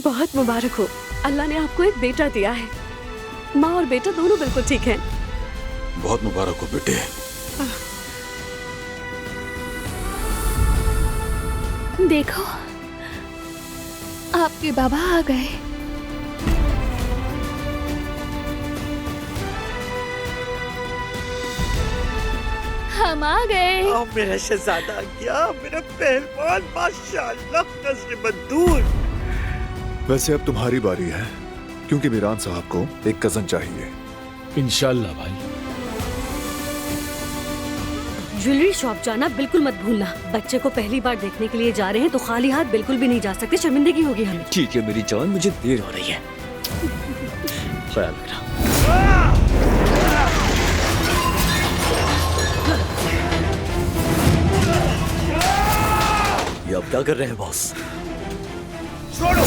बहुत मुबारक हो, अल्लाह ने आपको एक बेटा दिया है। माँ और बेटा दोनों बिल्कुल ठीक हैं। बहुत मुबारक हो बेटे। देखो, आपके बाबा आ गए। हम आ गए। मेरा शहजादा आ गया, मेरा पहलवान, माशाअल्लाह, नज़्र मंदूर। वैसे अब तुम्हारी बारी है, क्योंकि मीरान साहब को एक कजन चाहिए। इंशाल्लाह भाई। ज्वेलरी शॉप जाना बिल्कुल मत भूलना। बच्चे को पहली बार देखने के लिए जा रहे हैं तो खाली हाथ बिल्कुल भी नहीं जा सकते, शर्मिंदगी होगी हमें। ठीक है मेरी जान, मुझे देर हो रही है। ख्याल रखना। ये अब क्या कर रहे हैं बॉस? छोड़ो,